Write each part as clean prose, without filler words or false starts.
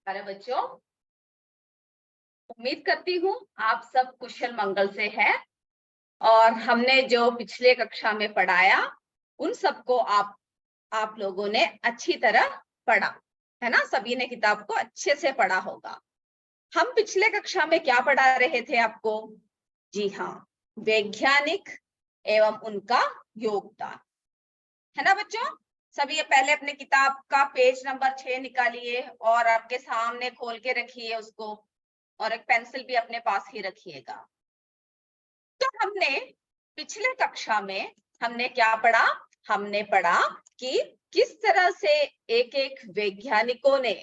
अरे बच्चों, उम्मीद करती हूँ आप सब कुशल मंगल से हैं और हमने जो पिछले कक्षा में पढ़ाया उन सबको आप लोगों ने अच्छी तरह पढ़ा है ना। सभी ने किताब को अच्छे से पढ़ा होगा। हम पिछले कक्षा में क्या पढ़ा रहे थे आपको? जी हाँ, वैज्ञानिक एवं उनका योगदान, है ना बच्चों। सभी ये पहले अपने किताब का पेज नंबर 6 निकालिए और आपके सामने खोल के रखिए उसको, और एक पेंसिल भी अपने पास ही रखिएगा। तो हमने पिछले कक्षा में हमने क्या पढ़ा? हमने पढ़ा कि किस तरह से एक एक वैज्ञानिकों ने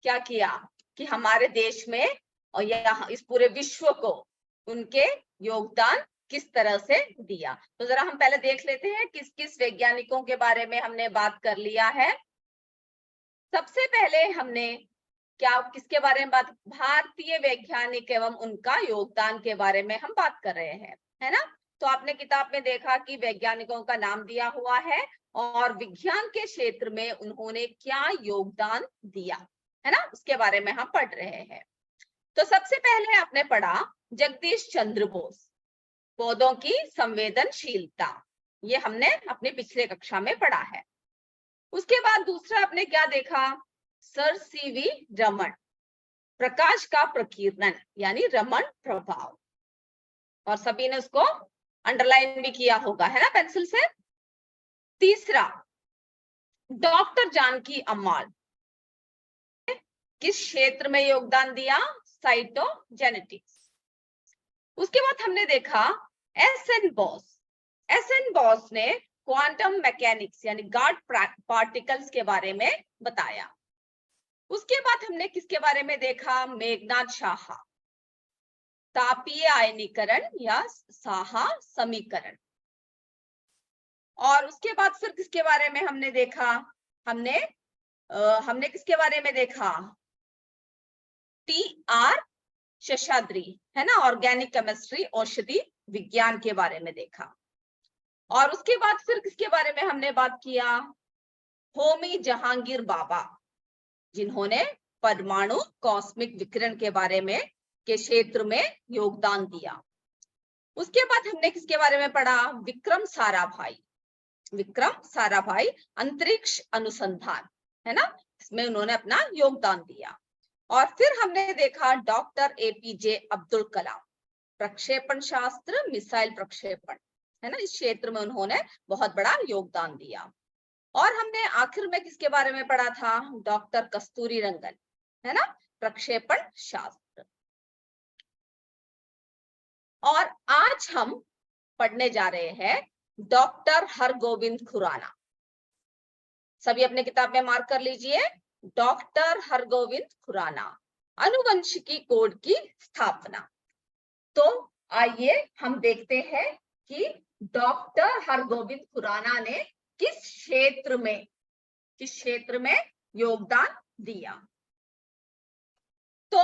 क्या किया कि हमारे देश में और यहाँ इस पूरे विश्व को उनके योगदान किस तरह से दिया। तो जरा हम पहले देख लेते हैं किस किस वैज्ञानिकों के बारे में हमने बात कर लिया है। सबसे पहले हमने क्या किसके बारे में बात? भारतीय वैज्ञानिक एवं उनका योगदान के बारे में हम बात कर रहे हैं, है ना। तो आपने किताब में देखा कि वैज्ञानिकों का नाम दिया हुआ है और विज्ञान के क्षेत्र में उन्होंने क्या योगदान दिया, है ना, उसके बारे में हम पढ़ रहे हैं। तो सबसे पहले आपने पढ़ा जगदीश चंद्र बोस, पौधों की संवेदनशीलता, ये हमने अपनी पिछले कक्षा में पढ़ा है। उसके बाद दूसरा आपने क्या देखा? सर सीवी रमन, प्रकाश का प्रकीर्णन यानी रमन प्रभाव, और सभी ने उसको अंडरलाइन भी किया होगा, है ना, पेंसिल से। तीसरा डॉक्टर जानकी अम्माल, किस क्षेत्र में योगदान दिया? साइटोजेनेटिक्स। उसके बाद हमने देखा एस.एन. बोस, एस.एन. बोस ने क्वांटम मैकेनिक्स यानी गॉड पार्टिकल्स के बारे में बताया। उसके बाद हमने किसके बारे में देखा? मेघनाथ साहा, तापीय आयनीकरण या साहा समीकरण। और उसके बाद फिर किसके बारे में हमने देखा? हमने किसके बारे में देखा? टी.आर. शेषाद्री, है ना, ऑर्गेनिक केमिस्ट्री, औषधि विज्ञान के बारे में देखा। और उसके बाद फिर किसके बारे में हमने बात किया? होमी जहांगीर बाबा, जिन्होंने परमाणु कॉस्मिक विकिरण के बारे में के क्षेत्र में योगदान दिया। उसके बाद हमने किसके बारे में पढ़ा? विक्रम साराभाई, विक्रम साराभाई अंतरिक्ष अनुसंधान, है ना, इसमें उन्होंने अपना योगदान दिया। और फिर हमने देखा डॉक्टर एपीजे अब्दुल कलाम, प्रक्षेपण शास्त्र, मिसाइल प्रक्षेपण, है ना, इस क्षेत्र में उन्होंने बहुत बड़ा योगदान दिया। और हमने आखिर में किसके बारे में पढ़ा था? डॉक्टर कस्तूरी रंगन, है ना, प्रक्षेपण शास्त्र। और आज हम पढ़ने जा रहे हैं डॉक्टर हरगोविंद खुराना। सभी अपने किताब में मार्क कर लीजिए, डॉक्टर हरगोविंद खुराना, आनुवंशिकी कोड की स्थापना। तो आइए हम देखते हैं कि डॉक्टर हरगोविंद खुराना ने किस क्षेत्र में योगदान दिया। तो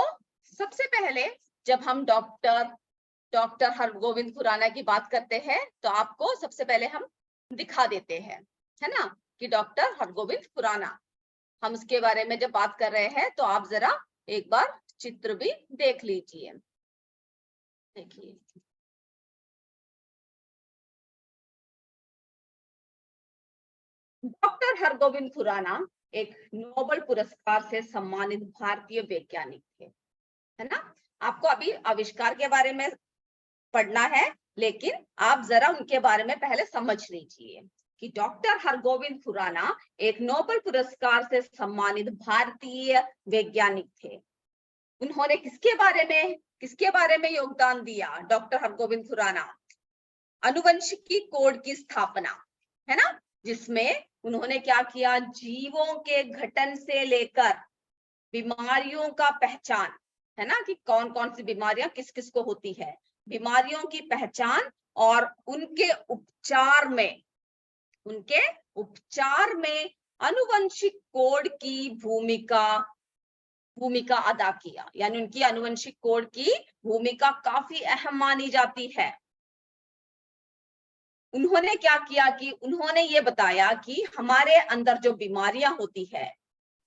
सबसे पहले जब हम डॉक्टर हरगोविंद खुराना की बात करते हैं तो आपको सबसे पहले हम दिखा देते हैं, है ना, कि डॉक्टर हरगोविंद खुराना, हम उसके बारे में जब बात कर रहे हैं तो आप जरा एक बार चित्र भी देख लीजिए। देखिए, डॉक्टर हरगोविंद खुराना एक नोबेल पुरस्कार से सम्मानित भारतीय वैज्ञानिक थे, है ना। आपको अभी आविष्कार के बारे में पढ़ना है, लेकिन आप जरा उनके बारे में पहले समझ लीजिए कि डॉक्टर हरगोविंद खुराना एक नोबेल पुरस्कार से सम्मानित भारतीय वैज्ञानिक थे। उन्होंने किसके बारे में योगदान दिया? डॉक्टर हरगोविंद खुराना आनुवंशिकी कोड की स्थापना, है ना, जिसमें उन्होंने क्या किया? जीवों के गठन से लेकर बीमारियों का पहचान, है ना, कि कौन कौन सी बीमारियां किस किस को होती है, बीमारियों की पहचान और उनके उपचार में आनुवंशिक कोड की भूमिका अदा किया, यानी उनकी आनुवंशिक कोड की भूमिका काफी अहम मानी जाती है। उन्होंने क्या किया कि उन्होंने ये बताया कि हमारे अंदर जो बीमारियां होती है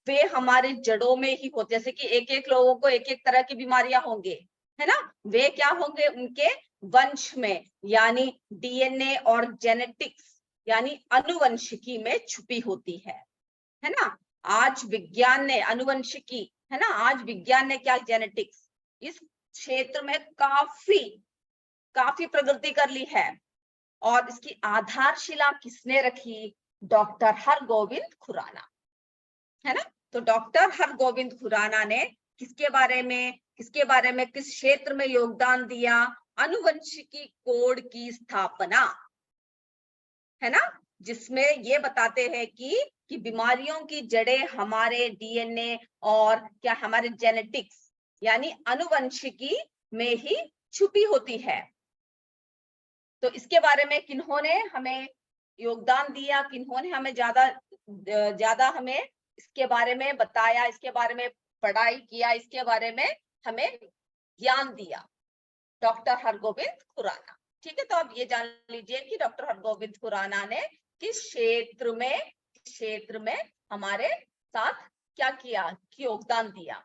वे हमारे जड़ों में ही होते, जैसे कि एक एक लोगों को एक एक तरह की बीमारियां होंगे, है ना, वे क्या होंगे, उनके वंश में, यानी डीएनए और जेनेटिक्स यानी अनुवंशिकी में छुपी होती है ना। आज विज्ञान ने अनुवंशिकी, है ना, आज विज्ञान ने क्या, जेनेटिक्स, इस क्षेत्र में काफी काफी प्रगति कर ली है। और इसकी आधारशिला किसने रखी, डॉक्टर हरगोविंद खुराना, है ना। तो डॉक्टर हरगोविंद खुराना ने किसके बारे में किस क्षेत्र में योगदान दिया, अनुवंशिकी कोड की स्थापना, है ना, जिसमें ये बताते हैं कि बीमारियों की जड़ें हमारे डीएनए और क्या हमारे जेनेटिक्स यानी अनुवंशिकी में ही छुपी होती है। तो इसके बारे में किन्होंने हमें योगदान दिया, किन्होंने हमें ज्यादा हमें इसके बारे में बताया, इसके बारे में पढ़ाई किया, इसके बारे में हमें ज्ञान दिया, डॉक्टर हरगोविंद खुराना। ठीक है, तो अब ये जान लीजिए कि डॉक्टर हरगोविंद खुराना ने किस क्षेत्र में हमारे साथ क्या किया, योगदान दिया।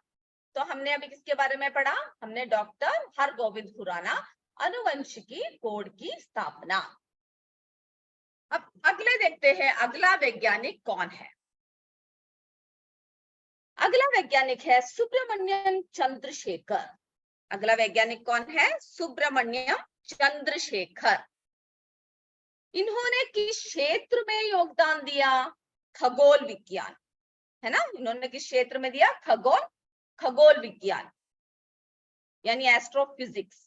तो हमने अभी किसके बारे में पढ़ा, हमने डॉक्टर हरगोविंद खुराना, अनुवंशिकी कोड की स्थापना। अब अगले देखते हैं, अगला वैज्ञानिक कौन है। अगला वैज्ञानिक है सुब्रमण्यम चंद्रशेखर। अगला वैज्ञानिक कौन है, सुब्रमण्यम चंद्रशेखर। इन्होंने किस क्षेत्र में योगदान दिया, खगोल विज्ञान, है ना। इन्होंने किस क्षेत्र में दिया, खगोल विज्ञान यानी एस्ट्रोफिजिक्स,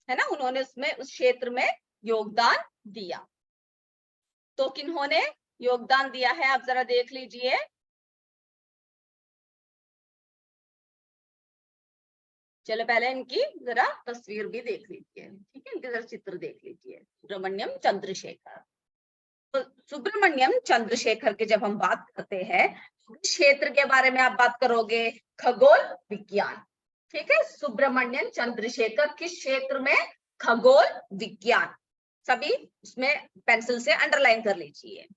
है ना, उन्होंने उस क्षेत्र में योगदान दिया। तो किन्होंने योगदान दिया है, आप जरा देख लीजिए। चलो पहले इनकी जरा तस्वीर भी देख लीजिए, ठीक है, इनके जरा चित्र देख लीजिए। सुब्रमण्यम चंद्रशेखर, तो सुब्रमण्यम चंद्रशेखर की जब हम बात करते हैं, क्षेत्र के बारे में आप बात करोगे, खगोल विज्ञान, ठीक है। सुब्रमण्यम चंद्रशेखर किस क्षेत्र में, खगोल विज्ञान, सभी उसमें पेंसिल से अंडरलाइन कर लीजिए।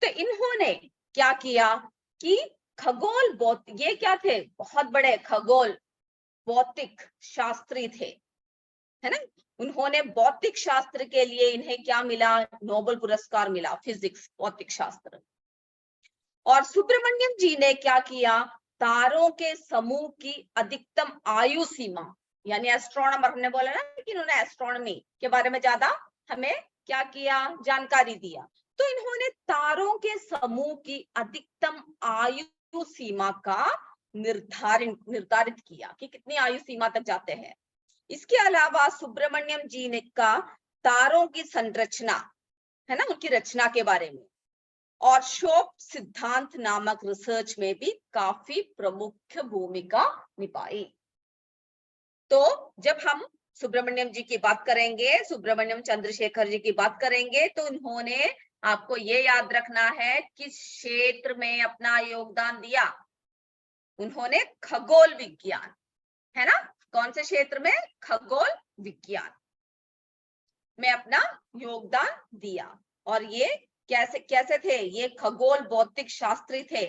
तो इन्होंने क्या किया कि ये क्या थे, बहुत बड़े खगोल भौतिक शास्त्री थे, है ना। उन्होंने भौतिक शास्त्र के लिए इन्हें क्या मिला, नोबेल पुरस्कार मिला, फिजिक्स भौतिक शास्त्र। और सुब्रमण्यम जी ने क्या किया, तारों के समूह की अधिकतम आयु सीमा यानी एस्ट्रोनॉमर, हमने बोला ना कि इन्होंने एस्ट्रोनॉमी के बारे में ज्यादा हमें क्या किया, जानकारी दिया। तो इन्होंने तारों के समूह की अधिकतम आयु सीमा का निर्धारित किया कि कितनी आयु सीमा तक जाते हैं। इसके अलावा सुब्रमण्यम जी ने का तारों की संरचना, है ना, उनकी रचना के बारे में और शोप सिद्धांत नामक रिसर्च में भी काफी प्रमुख भूमिका निभाई। तो जब हम सुब्रमण्यम जी की बात करेंगे, सुब्रमण्यम चंद्रशेखर जी की बात करेंगे, तो उन्होंने, आपको ये याद रखना है, किस क्षेत्र में अपना योगदान दिया, उन्होंने खगोल विज्ञान, है ना, कौन से क्षेत्र में, खगोल विज्ञान में अपना योगदान दिया। और ये कैसे थे, ये खगोल भौतिक शास्त्री थे,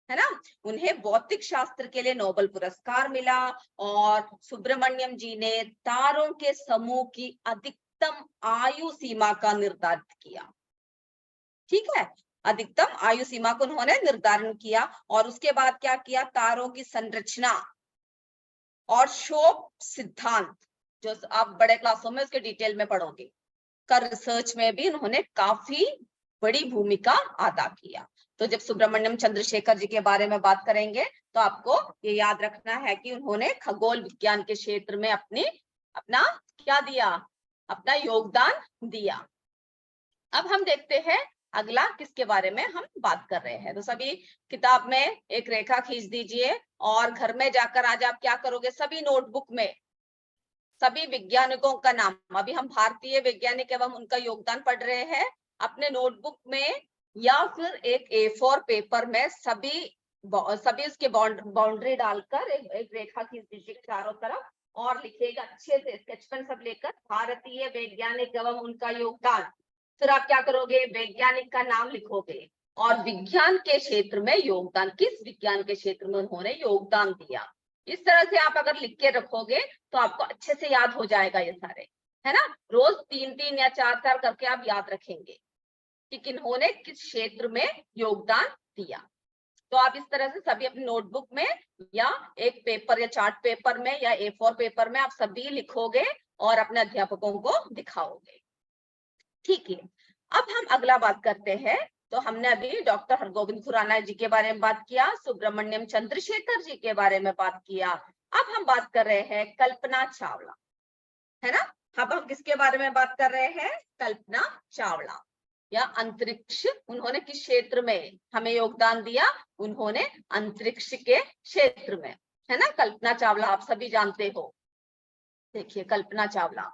है ना, उन्हें भौतिक शास्त्र के लिए नोबेल पुरस्कार मिला। और सुब्रमण्यम जी ने तारों के समूह की अधिकतम आयु सीमा का निर्धारित किया, ठीक है, अधिकतम आयु सीमा को उन्होंने निर्धारण किया। और उसके बाद क्या किया, तारों की संरचना और शोप सिद्धांत, जो आप बड़े क्लासों में उसके डिटेल में पढ़ोगे, कर रिसर्च में भी उन्होंने काफी बड़ी भूमिका अदा किया। तो जब सुब्रमण्यम चंद्रशेखर जी के बारे में बात करेंगे, तो आपको ये याद रखना है कि उन्होंने खगोल विज्ञान के क्षेत्र में अपना क्या दिया, अपना योगदान दिया। अब हम देखते हैं अगला किसके बारे में हम बात कर रहे हैं। तो सभी किताब में एक रेखा खींच दीजिए और घर में जाकर आज आप क्या करोगे, सभी नोटबुक में सभी वैज्ञानिकों का नाम, अभी हम भारतीय वैज्ञानिक एवं उनका योगदान पढ़ रहे हैं, अपने नोटबुक में या फिर एक A4 पेपर में सभी उसके बाउंड्री डालकर एक रेखा खींच दीजिए चारों तरफ और लिखिएगा अच्छे से, स्केच पेन सब लेकर, भारतीय वैज्ञानिक एवं उनका योगदान। फिर आप क्या करोगे, वैज्ञानिक का नाम लिखोगे और विज्ञान के क्षेत्र में योगदान, किस विज्ञान के क्षेत्र में उन्होंने योगदान दिया। इस तरह से आप अगर लिख के रखोगे तो आपको अच्छे से याद हो जाएगा ये सारे, है ना। रोज 3-3 या 4-4 करके आप याद रखेंगे कि किन्होंने किस क्षेत्र में योगदान दिया। तो आप इस तरह से सभी अपनी नोटबुक में या एक पेपर या चार्ट पेपर में या A4 पेपर में आप सभी लिखोगे और अपने अध्यापकों को दिखाओगे। ठीक है, अब हम अगला बात करते हैं। तो हमने अभी डॉक्टर हरगोविंद खुराना जी के बारे में बात किया, सुब्रमण्यम चंद्रशेखर जी के बारे में बात किया। अब हम बात कर रहे हैं कल्पना चावला, है ना। अब हम किसके बारे में बात कर रहे हैं, कल्पना चावला। या अंतरिक्ष, उन्होंने किस क्षेत्र में हमें योगदान दिया, उन्होंने अंतरिक्ष के क्षेत्र में, है ना। कल्पना चावला आप सभी जानते हो। देखिए कल्पना चावला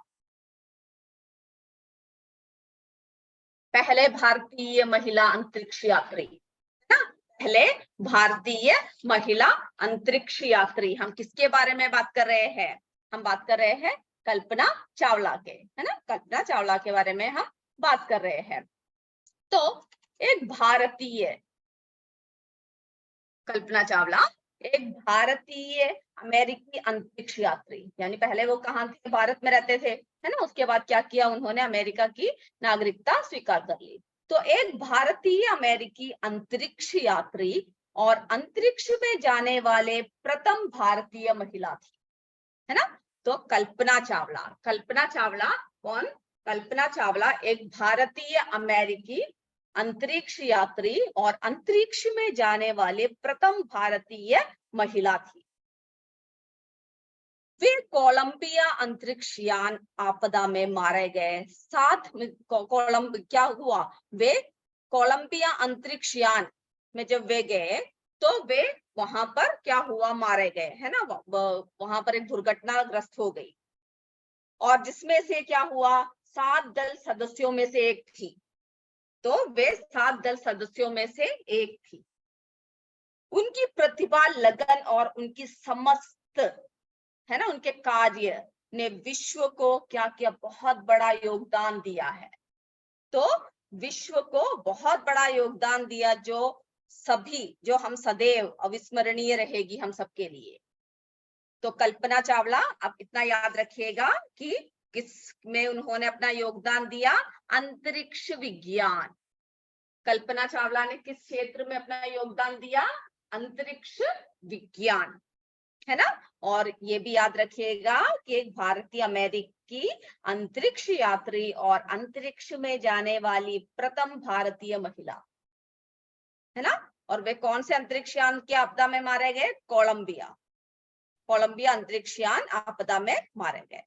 पहले भारतीय महिला अंतरिक्ष यात्री, है ना। पहले भारतीय महिला अंतरिक्ष यात्री। हम किसके बारे में बात कर रहे हैं, हम बात कर रहे हैं कल्पना चावला के, है ना। कल्पना चावला के बारे में हम बात कर रहे हैं। तो एक भारतीय, कल्पना चावला एक भारतीय अमेरिकी अंतरिक्ष यात्री, यानी पहले वो कहाँ थे, भारत में रहते थे, है ना। उसके बाद क्या किया, उन्होंने अमेरिका की नागरिकता स्वीकार कर ली। तो एक भारतीय अमेरिकी अंतरिक्ष यात्री और अंतरिक्ष में जाने वाले प्रथम भारतीय महिला थी, है ना। तो कल्पना चावला, कल्पना चावला कौन, कल्पना चावला एक भारतीय अमेरिकी अंतरिक्ष यात्री और अंतरिक्ष में जाने वाले प्रथम भारतीय महिला थी। वे कोलंबिया अंतरिक्ष यान आपदा में मारे गए। साथ में क्या हुआ, वे कोलंबिया अंतरिक्ष यान में जब वे गए तो वे वहां पर क्या हुआ, मारे गए, है ना। वहां पर एक दुर्घटनाग्रस्त हो गई और जिसमें से क्या हुआ, 7 दल सदस्यों में से एक थी। तो वे 7 दल सदस्यों में से एक थी। उनकी प्रतिभा, लगन और उनकी समस्त, है ना, उनके कार्य ने विश्व को क्या किया, बहुत बड़ा योगदान दिया है। तो विश्व को बहुत बड़ा योगदान दिया, जो हम सदैव अविस्मरणीय रहेगी हम सबके लिए। तो कल्पना चावला, आप इतना याद रखिएगा कि किस में उन्होंने अपना योगदान दिया, अंतरिक्ष विज्ञान। कल्पना चावला ने किस क्षेत्र में अपना योगदान दिया, अंतरिक्ष विज्ञान, है ना। और ये भी याद रखिएगा कि एक भारतीय अमेरिकी अंतरिक्ष यात्री और अंतरिक्ष में जाने वाली प्रथम भारतीय महिला, है ना। और वे कौन से अंतरिक्ष यान की आपदा में मारे गए, कोलंबिया अंतरिक्ष यान आपदा में मारे गए।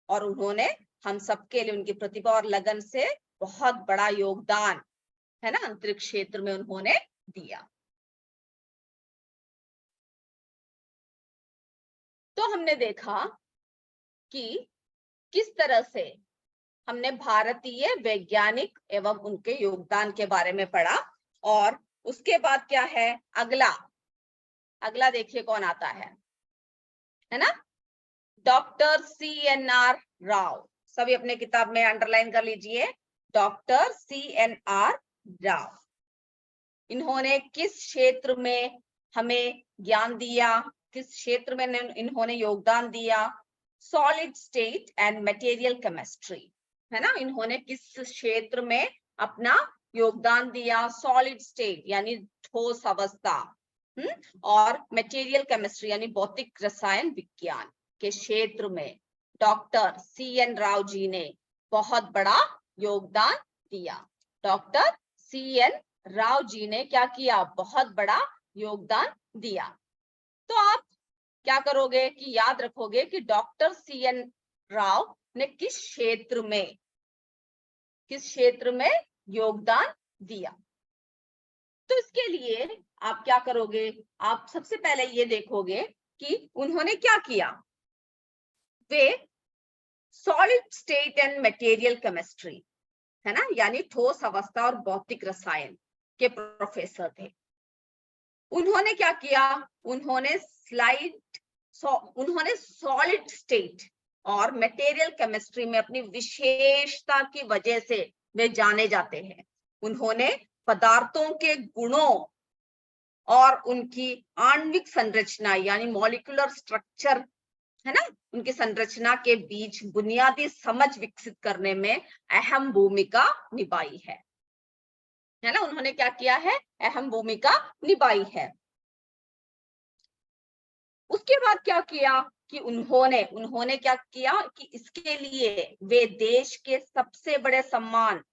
और उन्होंने हम सबके लिए उनकी प्रतिभा और लगन से बहुत बड़ा योगदान, है ना, अंतरिक्ष क्षेत्र में उन्होंने दिया। तो हमने देखा कि किस तरह से हमने भारतीय वैज्ञानिक एवं उनके योगदान के बारे में पढ़ा। और उसके बाद क्या है, अगला देखिए कौन आता है ना, डॉक्टर CNR राव। सभी अपने किताब में अंडरलाइन कर लीजिए, डॉक्टर CNR राव। इन्होंने किस क्षेत्र में हमें ज्ञान दिया, किस क्षेत्र में इन्होंने योगदान दिया, solid state and material chemistry, है ना। इन्होंने किस क्षेत्र में अपना योगदान दिया, सॉलिड स्टेट यानी ठोस अवस्था, और मटेरियल केमिस्ट्री यानी भौतिक रसायन विज्ञान के क्षेत्र में डॉक्टर CN राव जी ने बहुत बड़ा योगदान दिया। डॉक्टर CN राव जी ने क्या किया, बहुत बड़ा योगदान दिया। तो आप क्या करोगे कि याद रखोगे कि डॉक्टर CN राव ने किस क्षेत्र में योगदान दिया। तो इसके लिए आप क्या करोगे, आप सबसे पहले ये देखोगे कि उन्होंने क्या किया, वे solid state and material chemistry, है ना, यानी ठोस अवस्था और भौतिक रसायन के प्रोफेसर थे। उन्होंने क्या किया, उन्होंने सॉलिड स्टेट और मटेरियल केमिस्ट्री में अपनी विशेषता की वजह से वे जाने जाते हैं। उन्होंने पदार्थों के गुणों और उनकी आणविक संरचना यानी मॉलिक्यूलर स्ट्रक्चर, है ना, उनकी संरचना के बीच बुनियादी समझ विकसित करने में अहम भूमिका निभाई है ना। उन्होंने क्या किया है, अहम भूमिका निभाई है। उसके बाद क्या किया कि उन्होंने क्या किया कि इसके लिए वे देश के सबसे बड़े सम्मान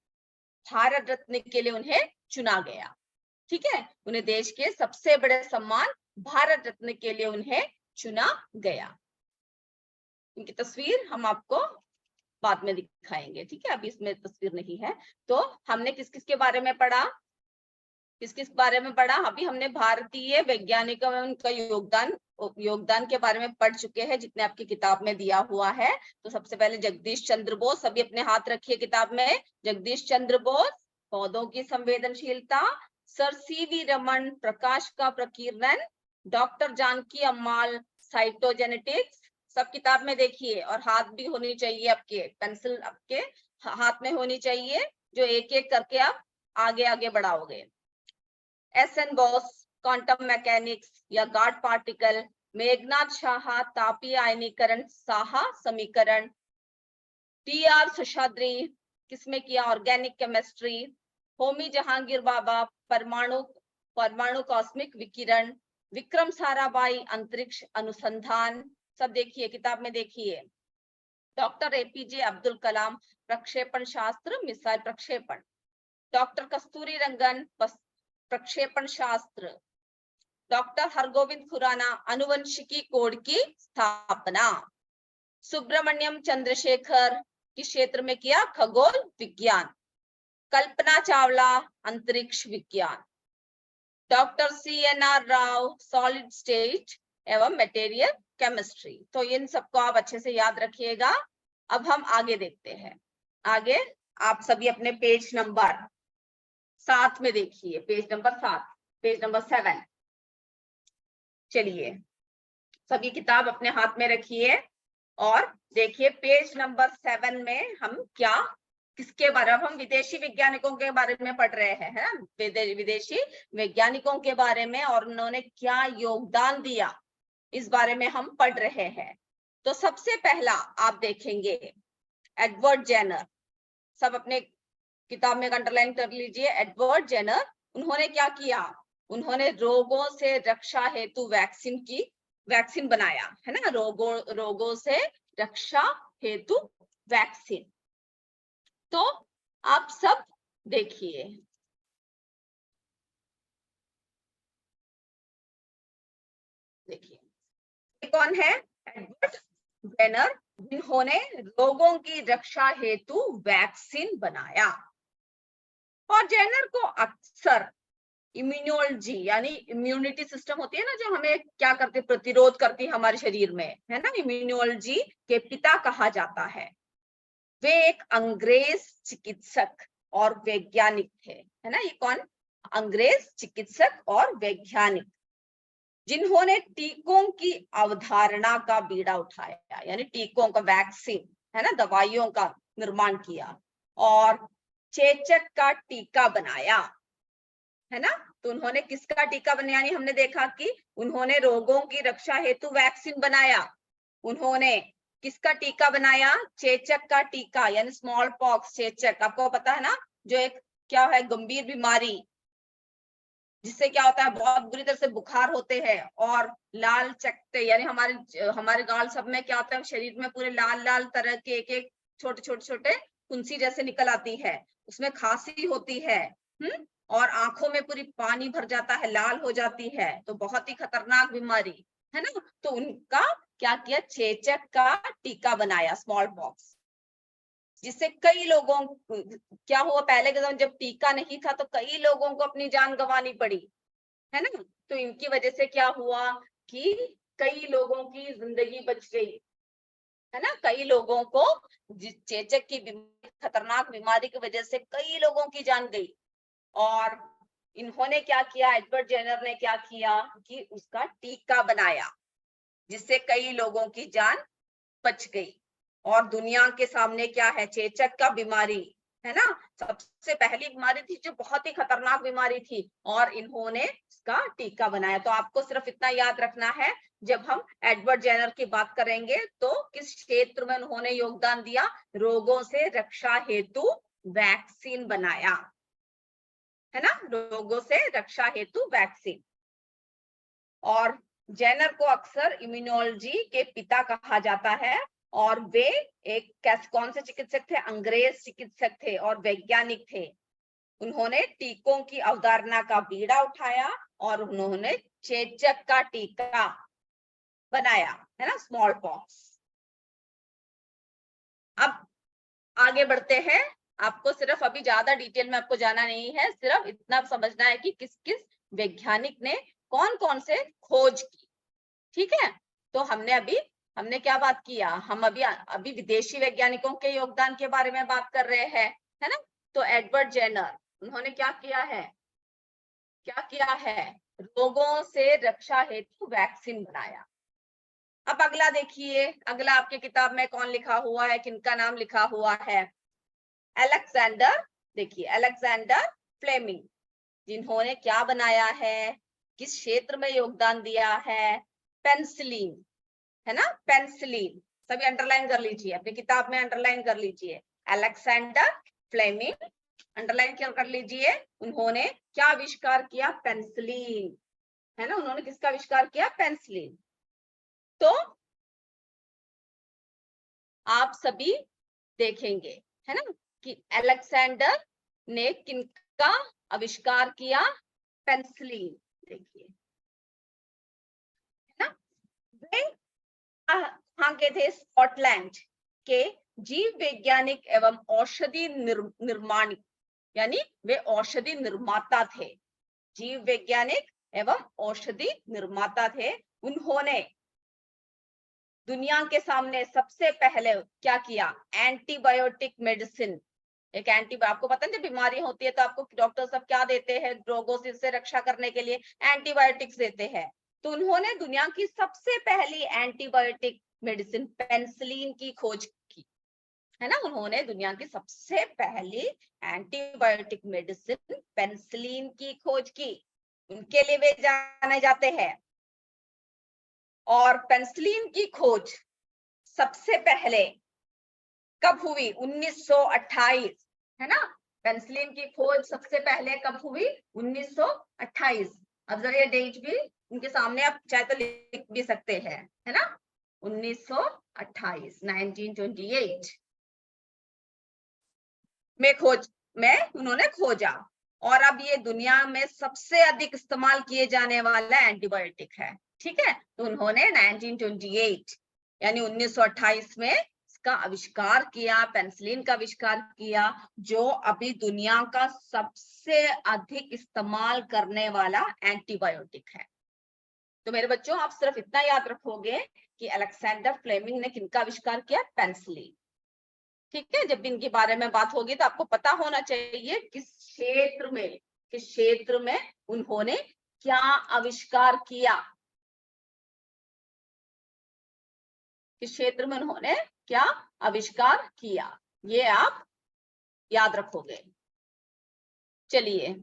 भारत रत्न के लिए उन्हें चुना गया। ठीक है, उन्हें देश के सबसे बड़े सम्मान भारत रत्न के लिए उन्हें चुना गया। इनकी तस्वीर हम आपको बाद में दिखाएंगे। ठीक है, अभी इसमें तस्वीर नहीं है। तो हमने किस किस के बारे में पढ़ा, किस किस बारे में पढ़ा? अभी हमने भारतीय वैज्ञानिकों में उनका योगदान के बारे में पढ़ चुके हैं, जितने आपकी किताब में दिया हुआ है। तो सबसे पहले जगदीश चंद्र बोस, सभी अपने हाथ रखिए किताब में। जगदीश चंद्र बोस, पौधों की संवेदनशीलता। सर सीवी रमन, प्रकाश का प्रकीर्णन। Doctor Janaki Ammal, cytogenetics. सब किताब में देखिए, और हाथ भी होनी चाहिए आपके, पेंसिल आपके हाथ में होनी चाहिए, जो एक एक करके आप आगे आगे बढ़ाओगे। एस.एन. बोस, क्वांटम मैकेनिक्स या गॉड पार्टिकल। मेघनाथ शाह, तापीय आयनीकरण साहा समीकरण। टी.आर. शेषाद्री, किसमें किया, ऑर्गेनिक केमिस्ट्री। होमी जहांगीर बाबा, परमाणु कॉस्मिक विकिरण। विक्रम साराभाई, अंतरिक्ष अनुसंधान। सब देखिए किताब में देखिए। डॉक्टर एपीजे अब्दुल कलाम, प्रक्षेपण शास्त्र, मिसाइल प्रक्षेपण। डॉक्टर कस्तूरी रंगन, प्रक्षेपण शास्त्र। डॉक्टर हरगोविंद खुराना, आनुवंशिकी कोड की स्थापना। सुब्रमण्यम चंद्रशेखर, किस क्षेत्र में किया, खगोल विज्ञान। कल्पना चावला, अंतरिक्ष विज्ञान। Doctor CNR Rao, solid state एवं मटेरियल केमिस्ट्री। तो इन सबको आप अच्छे से याद रखिएगा। अब हम आगे देखते हैं। आगे आप सभी अपने पेज नंबर 7 में देखिए, पेज नंबर 7, पेज नंबर 7। चलिए, सभी किताब अपने हाथ में रखिए और देखिए पेज नंबर 7 में हम क्या, किसके बारे में, हम विदेशी वैज्ञानिकों के बारे में पढ़ रहे हैं, है ना, विदेशी वैज्ञानिकों के बारे में, और उन्होंने क्या योगदान दिया, इस बारे में हम पढ़ रहे हैं। तो सबसे पहला आप देखेंगे एडवर्ड जेनर। सब अपने किताब में अंडरलाइन कर लीजिए, एडवर्ड जेनर। उन्होंने क्या किया, उन्होंने रोगों से रक्षा हेतु वैक्सीन बनाया, है ना, रोगों से रक्षा हेतु वैक्सीन। तो आप सब देखिए, कौन है, एडवर्ड जेनर, जिन्होंने रोगों की रक्षा हेतु वैक्सीन बनाया। और जेनर को अक्सर इम्यूनोलॉजी यानी इम्यूनिटी सिस्टम होती है ना, जो हमें क्या करते, प्रतिरोध करती है हमारे शरीर में, है ना, इम्यूनोलॉजी के पिता कहा जाता है। वे एक अंग्रेज चिकित्सक और वैज्ञानिक थे, है ना, ये कौन, अंग्रेज चिकित्सक और वैज्ञानिक, जिन्होंने टीकों की अवधारणा का बीड़ा उठाया, यानी टीकों का, वैक्सीन, है ना, दवाइयों का निर्माण किया और चेचक का टीका बनाया, है ना। तो उन्होंने किसका टीका बनाया, यानी हमने देखा कि उन्होंने रोगों की रक्षा हेतु वैक्सीन बनाया। उन्होंने किसका टीका बनाया, चेचक का टीका, यानी स्मॉल पॉक्स, चेचक आपको पता है ना, जो एक क्या है, गंभीर बीमारी, जिससे क्या होता है, बहुत बुरी तरह से बुखार होते हैं और लाल चकते, यानी हमारे गाल सब में क्या होता है, शरीर में पूरे लाल लाल तरह के एक एक छोटे फुंसी जैसे निकल आती है, उसमें खांसी होती है, और आंखों में पूरी पानी भर जाता है, लाल हो जाती है, तो बहुत ही खतरनाक बीमारी, है ना। तो उनका क्या किया, चेचक का टीका बनाया, स्मॉल पॉक्स, जिससे कई लोगों, क्या हुआ, पहले के समय जब टीका नहीं था तो कई लोगों को अपनी जान गंवानी पड़ी, है ना। तो इनकी वजह से क्या हुआ कि कई लोगों की जिंदगी बच गई, है ना, कई लोगों को चेचक की खतरनाक बीमारी की वजह से कई लोगों की जान गई। और इन्होंने क्या किया, एडवर्ड जेनर ने क्या किया कि उसका टीका बनाया, जिससे कई लोगों की जान बच गई। और दुनिया के सामने क्या है, चेचक का बीमारी, है ना। सबसे पहली बीमारी थी जो बहुत ही खतरनाक बीमारी थी, और इन्होंने इसका टीका बनाया। तो आपको सिर्फ इतना याद रखना है, जब हम एडवर्ड जेनर की बात करेंगे तो किस क्षेत्र में उन्होंने योगदान दिया, रोगों से रक्षा हेतु वैक्सीन बनाया, है ना, रोगों से रक्षा हेतु वैक्सीन। और जेनर को अक्सर इम्यूनोलॉजी के पिता कहा जाता है, और वे एक कौन से चिकित्सक थे, अंग्रेज चिकित्सक थे और वैज्ञानिक थे। उन्होंने टीकों की अवधारणा का बीड़ा उठाया और उन्होंने चेचक का टीका बनाया, है ना, स्मॉल पॉक्स। अब आगे बढ़ते हैं। आपको सिर्फ अभी ज्यादा डिटेल में आपको जाना नहीं है, सिर्फ इतना समझना है कि किस किस वैज्ञानिक ने कौन कौन से खोज की। ठीक है, तो हमने क्या बात किया, हम अभी विदेशी वैज्ञानिकों के योगदान के बारे में बात कर रहे हैं, है ना। तो एडवर्ड जेनर, उन्होंने क्या किया है, रोगों से रक्षा हेतु वैक्सीन बनाया। अब अगला देखिए, अगला आपके किताब में कौन लिखा हुआ है, किनका नाम लिखा हुआ है, अलेक्जेंडर। देखिए, अलेक्जेंडर फ्लेमिंग, जिन्होंने क्या बनाया है, किस क्षेत्र में योगदान दिया है, पेनिसिलिन, है ना, पेनिसिलिन। सभी अंडरलाइन कर लीजिए, अपनी किताब में अंडरलाइन कर लीजिए, अलेक्जेंडर फ्लेमिंग, अंडरलाइन कर लीजिए। उन्होंने क्या आविष्कार किया, पेनिसिलिन, है ना, उन्होंने किसका आविष्कार किया, पेनिसिलिन। तो आप सभी देखेंगे, है ना, कि अलेक्जेंडर ने किनका आविष्कार किया, पेनिसिलिन। देखिए, है ना, वे कहाँ के थे, स्कॉटलैंड के जीव वैज्ञानिक एवं औषधि निर्माण, यानी वे औषधि निर्माता थे, जीव वैज्ञानिक एवं औषधि निर्माता थे। उन्होंने दुनिया के सामने सबसे पहले क्या किया, एंटीबायोटिक मेडिसिन। एक आपको पता है जब बीमारी होती है तो आपको डॉक्टर सब क्या देते हैं, रोगों से रक्षा करने के लिए एंटीबायोटिक्स देते हैं। तो उन्होंने दुनिया की सबसे पहली एंटीबायोटिक मेडिसिन पेनिसिलिन की खोज की, है ना। उन्होंने दुनिया की सबसे पहली एंटीबायोटिक मेडिसिन पेनिसिलिन की खोज की, उनके लिए वे जाने जाते हैं। और पेनिसिलिन की खोज सबसे पहले कब हुई, 1928, है ना। पेनिसिलिन की खोज सबसे पहले कब हुई, 1928। अब जरा ये डेट भी उनके सामने आप चाहे तो लिख भी सकते हैं, है ना, 1928, 1928 में उन्होंने खोजा। और अब ये दुनिया में सबसे अधिक इस्तेमाल किए जाने वाला एंटीबायोटिक है, ठीक है। तो उन्होंने 1928 यानी 1928 में इसका आविष्कार किया, पेनिसिलिन का आविष्कार किया, जो अभी दुनिया का सबसे अधिक इस्तेमाल करने वाला एंटीबायोटिक है। तो मेरे बच्चों, आप सिर्फ इतना याद रखोगे कि अलेक्जेंडर फ्लेमिंग ने किनका आविष्कार किया, पेनिसिलिन। ठीक है, जब भी इनके बारे में बात होगी तो आपको पता होना चाहिए किस क्षेत्र में उन्होंने क्या आविष्कार किया, किस क्षेत्र में उन्होंने क्या आविष्कार किया, ये आप याद रखोगे। चलिए,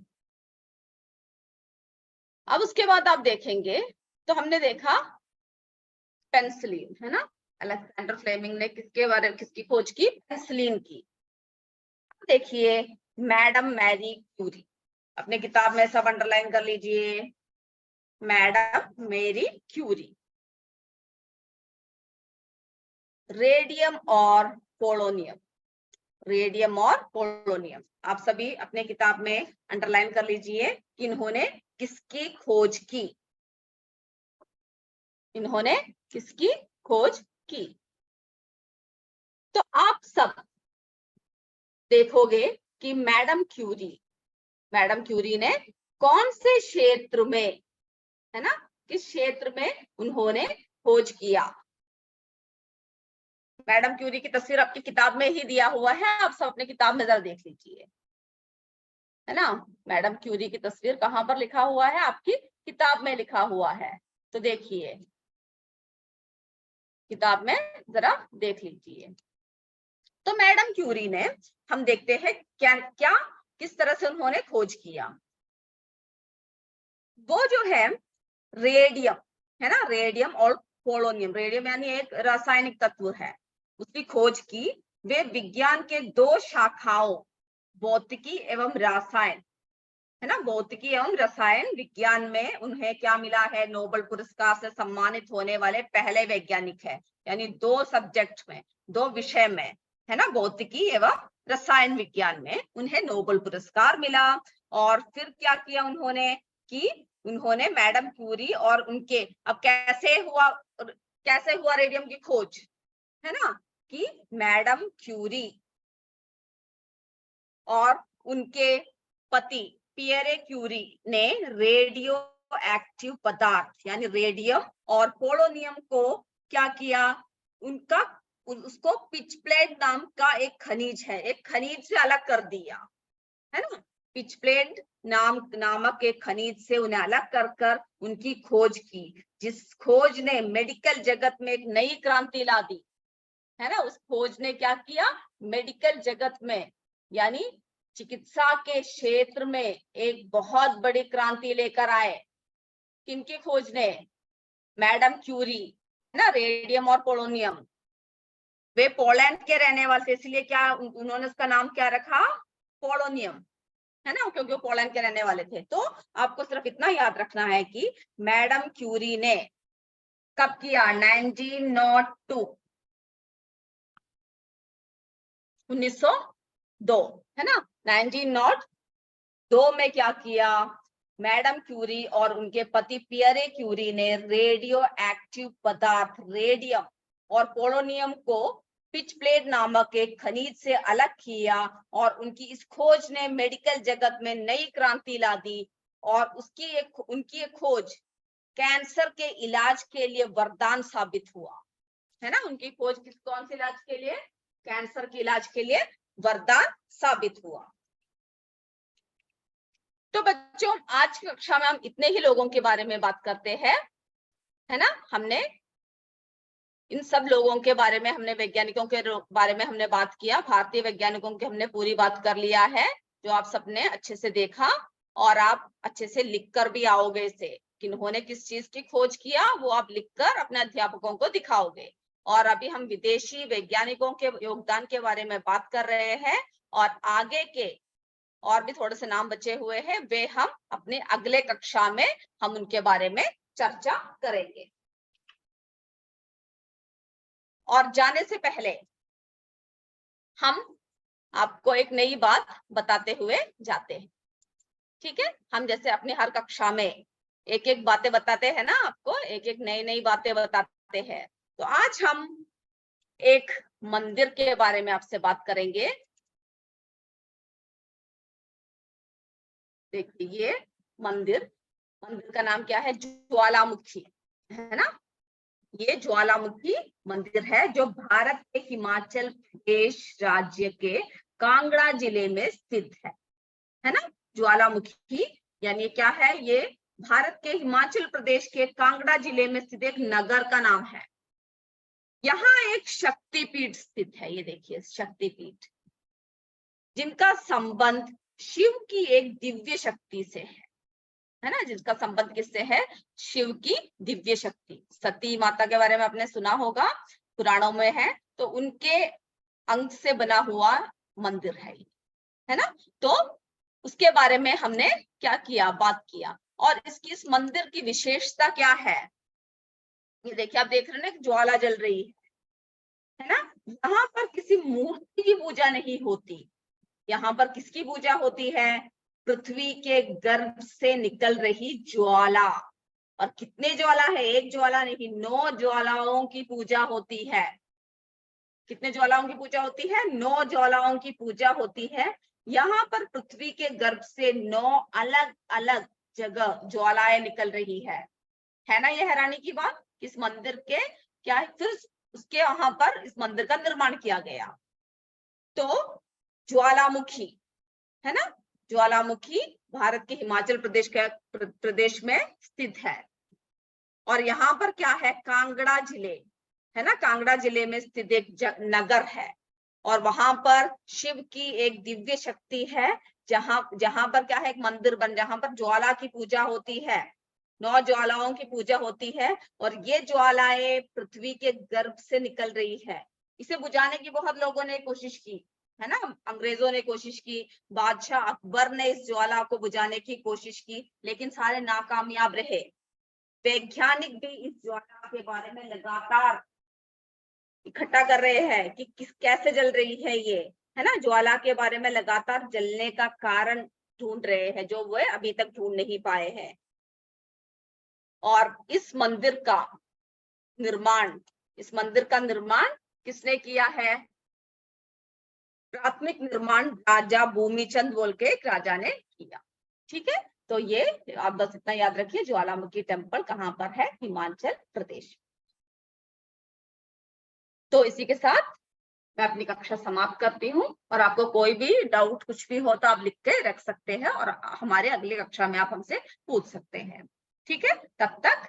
अब उसके बाद आप देखेंगे, तो हमने देखा पेनिसिलिन, है ना, अलेक्जेंडर फ्लेमिंग ने किसकी खोज की, पेनिसिलिन की। देखिए, मैडम मैरी क्यूरी, अपने किताब में सब अंडरलाइन कर लीजिए, मैडम मैरी क्यूरी। रेडियम और पोलोनियम, रेडियम और पोलोनियम, आप सभी अपने किताब में अंडरलाइन कर लीजिए कि इन्होंने किसकी खोज की, इन्होंने किसकी खोज की। तो आप सब देखोगे कि मैडम क्यूरी ने कौन से क्षेत्र में, है ना, किस क्षेत्र में उन्होंने खोज किया। मैडम क्यूरी की तस्वीर आपकी किताब में ही दिया हुआ है, आप सब अपनी किताब में जरा देख लीजिए, है ना। मैडम क्यूरी की तस्वीर कहाँ पर लिखा हुआ है, आपकी किताब में लिखा हुआ है। तो देखिए, किताब में जरा देख लीजिए। तो मैडम क्यूरी ने, हम देखते हैं क्या क्या किस तरह से उन्होंने खोज किया। वो जो है रेडियम, है ना, रेडियम और पोलोनियम, रेडियम यानी एक रासायनिक तत्व है, उसकी खोज की। वे विज्ञान के दो शाखाओं, भौतिकी एवं रसायन, है ना, भौतिकी एवं रसायन विज्ञान में उन्हें क्या मिला है, नोबेल पुरस्कार से सम्मानित होने वाले पहले वैज्ञानिक है। यानी दो सब्जेक्ट में, दो विषय में, है ना, भौतिकी एवं रसायन विज्ञान में उन्हें नोबेल पुरस्कार मिला। और फिर क्या किया उन्होंने कि उन्होंने मैडम क्यूरी और उनके, अब कैसे हुआ रेडियम की खोज, है ना, कि मैडम क्यूरी और उनके पति पियरे क्यूरी ने रेडियो एक्टिव पदार्थ यानी रेडियम और पोलोनियम को क्या किया, उनका उसको पिच प्लेट नाम का एक खनिज है, एक खनिज से अलग कर दिया, है ना, पिच प्लेट नामक एक खनिज से उन्हें अलग कर उनकी खोज की, जिस खोज ने मेडिकल जगत में एक नई क्रांति ला दी, है ना। उस खोज ने क्या किया, मेडिकल जगत में यानी चिकित्सा के क्षेत्र में एक बहुत बड़ी क्रांति लेकर आए। किनकी खोज ने, मैडम क्यूरी, है ना, रेडियम और पोलोनियम। वे पोलैंड के रहने वाले थे, इसलिए क्या उन्होंने उसका नाम क्या रखा, पोलोनियम, है ना, क्योंकि वो पोलैंड के रहने वाले थे। तो आपको सिर्फ इतना याद रखना है कि मैडम क्यूरी ने कब किया, 1902, 1902, है ना, 1902 में क्या किया, मैडम क्यूरी और उनके पति पियरे क्यूरी ने रेडियो एक्टिव पदार्थ रेडियम और पोलोनियम को पिच प्लेट नामक एक खनिज से अलग किया, और उनकी इस खोज ने मेडिकल जगत में नई क्रांति ला दी। और उनकी एक खोज कैंसर के इलाज के लिए वरदान साबित हुआ, है ना। उनकी खोज कौन से इलाज के लिए, कैंसर के इलाज के लिए वरदान साबित हुआ। तो बच्चों, आज की कक्षा में हम इतने ही लोगों के बारे में बात करते हैं, है ना। हमने इन सब लोगों के बारे में, हमने वैज्ञानिकों के बारे में हमने बात किया, भारतीय वैज्ञानिकों की हमने पूरी बात कर लिया है, जो आप सबने अच्छे से देखा, और आप अच्छे से लिखकर भी आओगे इसे, किन्होंने किस चीज की खोज किया वो आप लिखकर अपने अध्यापकों को दिखाओगे। और अभी हम विदेशी वैज्ञानिकों के योगदान के बारे में बात कर रहे हैं, और आगे के और भी थोड़े से नाम बचे हुए हैं, वे हम अपने अगले कक्षा में हम उनके बारे में चर्चा करेंगे। और जाने से पहले हम आपको एक नई बात बताते हुए जाते हैं, ठीक है। हम जैसे अपनी हर कक्षा में एक एक बातें बताते हैं ना, आपको एक एक नई बातें बताते हैं। तो आज हम एक मंदिर के बारे में आपसे बात करेंगे। देखिए, ये मंदिर का नाम क्या है, ज्वालामुखी, है ना। ये ज्वालामुखी मंदिर है जो भारत के हिमाचल प्रदेश राज्य के कांगड़ा जिले में स्थित है ना। ज्वालामुखी यानी क्या है, ये भारत के हिमाचल प्रदेश के कांगड़ा जिले में स्थित एक नगर का नाम है। यहाँ एक शक्तिपीठ स्थित है, ये देखिए शक्तिपीठ, जिनका संबंध शिव की एक दिव्य शक्ति से है ना, जिसका संबंध किससे है, शिव की दिव्य शक्ति। सती माता के बारे में आपने सुना होगा, पुराणों में है, तो उनके अंग से बना हुआ मंदिर है ना। तो उसके बारे में हमने क्या किया, बात किया। और इस मंदिर की विशेषता क्या है, ये देखिए, आप देख रहे हैं ना, ज्वाला जल रही है ना। यहाँ पर किसी मूर्ति की पूजा नहीं होती, यहाँ पर किसकी पूजा होती है, पृथ्वी के गर्भ से निकल रही ज्वाला। और कितने ज्वाला है, एक ज्वाला नहीं, 9 ज्वालाओं की पूजा होती है। कितने ज्वालाओं की पूजा होती है, 9 ज्वालाओं की पूजा होती है। यहाँ पर पृथ्वी के गर्भ से 9 अलग अलग जगह ज्वालाएं निकल रही है ना। यह हैरानी की बात, इस मंदिर के क्या है, फिर उसके यहाँ पर इस मंदिर का निर्माण किया गया। तो ज्वालामुखी, है ना, ज्वालामुखी भारत के हिमाचल प्रदेश में स्थित है। और यहाँ पर क्या है, कांगड़ा जिले, है ना, कांगड़ा जिले में स्थित एक नगर है। और वहां पर शिव की एक दिव्य शक्ति है, जहां पर क्या है, एक मंदिर जहां पर ज्वाला की पूजा होती है, 9 ज्वालाओं की पूजा होती है, और ये ज्वालाएं पृथ्वी के गर्भ से निकल रही है। इसे बुझाने की बहुत लोगों ने कोशिश की, है ना, अंग्रेजों ने कोशिश की, बादशाह अकबर ने इस ज्वाला को बुझाने की कोशिश की, लेकिन सारे नाकामयाब रहे। वैज्ञानिक भी इस ज्वाला के बारे में लगातार इकट्ठा कर रहे हैं कि कैसे जल रही है ये, है ना, ज्वाला के बारे में लगातार जलने का कारण ढूंढ रहे हैं, जो वो अभी तक ढूंढ नहीं पाए हैं। और इस मंदिर का निर्माण किसने किया है? प्राथमिक निर्माण राजा भूमिचंद बोल के एक राजा ने किया। ठीक है, तो ये आप बस इतना याद रखिए, ज्वालामुखी टेम्पल कहाँ पर है? हिमाचल प्रदेश। तो इसी के साथ मैं अपनी कक्षा समाप्त करती हूँ, और आपको कोई भी डाउट कुछ भी हो तो आप लिख के रख सकते हैं, और हमारे अगली कक्षा में आप हमसे पूछ सकते हैं। ठीक है, तब तक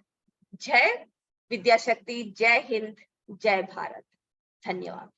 जय विद्याशक्ति, जय हिंद, जय भारत। धन्यवाद।